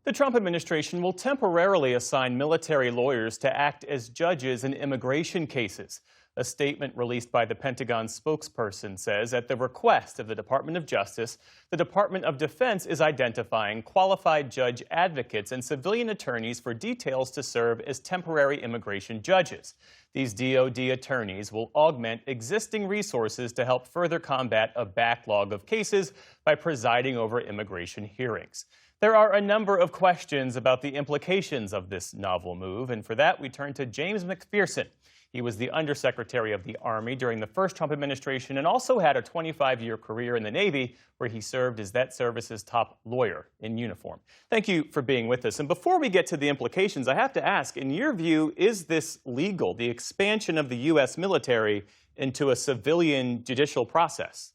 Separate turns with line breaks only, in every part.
The Trump administration will temporarily assign military lawyers to act as judges in immigration cases. A statement released by the Pentagon spokesperson says at the request of the Department of Justice, the Department of Defense is identifying qualified judge advocates and civilian attorneys for details to serve as temporary immigration judges. These DoD attorneys will augment existing resources to help further combat a backlog of cases by presiding over immigration hearings. There are a number of questions about the implications of this novel move, and for that we turn to James McPherson. He was the Undersecretary of the Army during the first Trump administration and also had a 25-year career in the Navy, where he served as that service's top lawyer in uniform. Thank you for being with us. And before we get to the implications, I have to ask, in your view, is this legal, the expansion of the U.S. military into a civilian judicial process?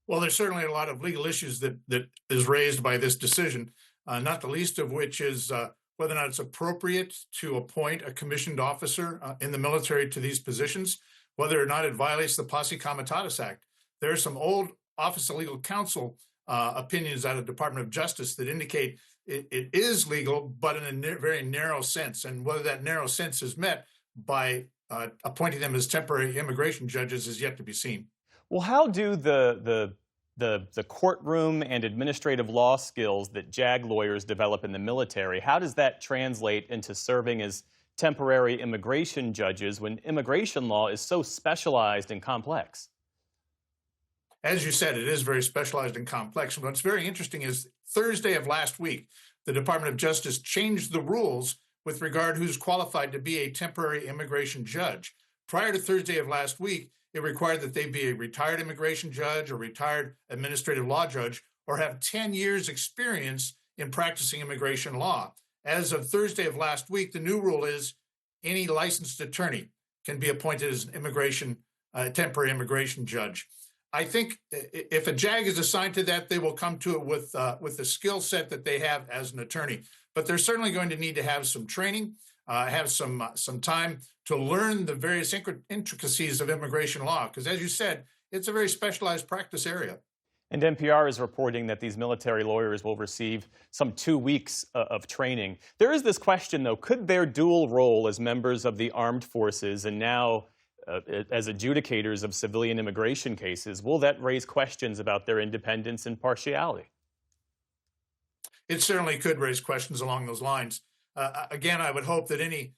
Well, there's certainly a lot of legal issues that is raised by this decision, not the least of which is whether or not it's appropriate to appoint a commissioned officer in the military to these positions, whether or not it violates the Posse Comitatus Act. There are some old Office of Legal Counsel opinions out of the Department of Justice that indicate it is legal, but in a very narrow sense. And whether that narrow sense is met by appointing them as temporary immigration judges is yet to be seen.
Well, how do the courtroom and administrative law skills that JAG lawyers develop in the military, how does that translate into serving as temporary immigration judges when immigration law is so specialized and complex?
As you said, it is very specialized and complex. And what's very interesting is Thursday of last week, the Department of Justice changed the rules with regard who's qualified to be a temporary immigration judge. Prior to Thursday of last week, it required that they be a retired immigration judge or retired administrative law judge or have 10 years experience in practicing immigration law. As of Thursday of last week, the new rule is any licensed attorney can be appointed as an temporary immigration judge. I think if a JAG is assigned to that, they will come to it with the skill set that they have as an attorney. But they're certainly going to need to have some training, have some time to learn the various intricacies of immigration law, because as you said, it's a very specialized practice area.
And NPR is reporting that these military lawyers will receive some 2 weeks of training. There is this question, though, could their dual role as members of the armed forces and now as adjudicators of civilian immigration cases, will that raise questions about their independence and partiality?
It certainly could raise questions along those lines. Again, I would hope that any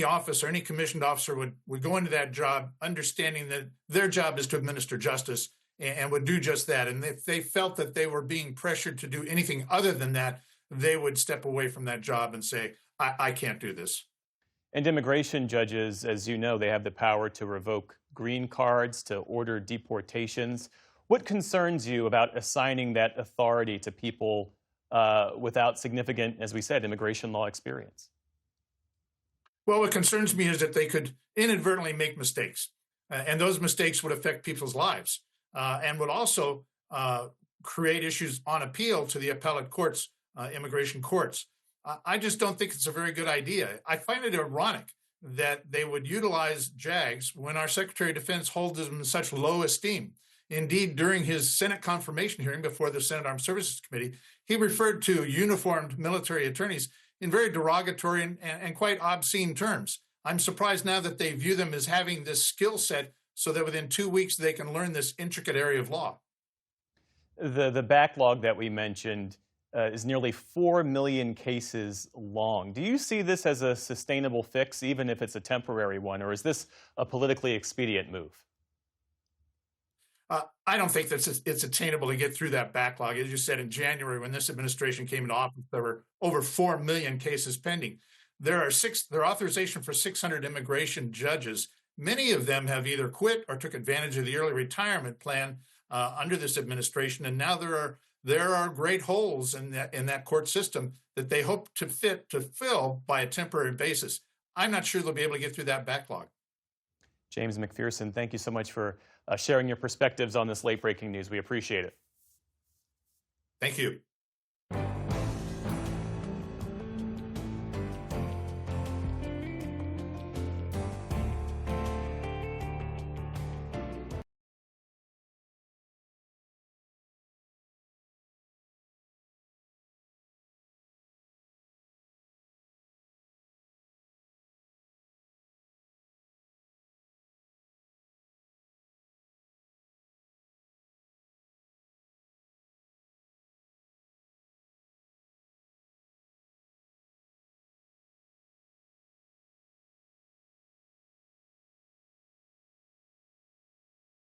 officer, any commissioned officer would go into that job understanding that their job is to administer justice and would do just that. And if they felt that they were being pressured to do anything other than that, they would step away from that job and say, I can't do this.
And immigration judges, as you know, they have the power to revoke green cards, to order deportations. What concerns you about assigning that authority to people without significant, as we said, immigration law experience?
Well, what concerns me is that they could inadvertently make mistakes, and those mistakes would affect people's lives and would also create issues on appeal to the appellate courts, immigration courts. I just don't think it's a very good idea. I find it ironic that they would utilize JAGs when our Secretary of Defense holds them in such low esteem. Indeed, during his Senate confirmation hearing before the Senate Armed Services Committee, he referred to uniformed military attorneys in very derogatory and quite obscene terms. I'm surprised now that they view them as having this skill set so that within 2 weeks they can learn this intricate area of law.
The backlog that we mentioned is nearly 4 million cases long. Do you see this as a sustainable fix, even if it's a temporary one, or is this a politically expedient move?
I don't think that it's attainable to get through that backlog. As you said, in January, when this administration came into office, there were over 4 million cases pending. There are authorization for 600 immigration judges. Many of them have either quit or took advantage of the early retirement plan under this administration, and now there are great holes in that court system that they hope to fill by a temporary basis. I'm not sure they'll be able to get through that backlog.
James McPherson, thank you so much for sharing your perspectives on this late-breaking news. We appreciate it.
Thank you.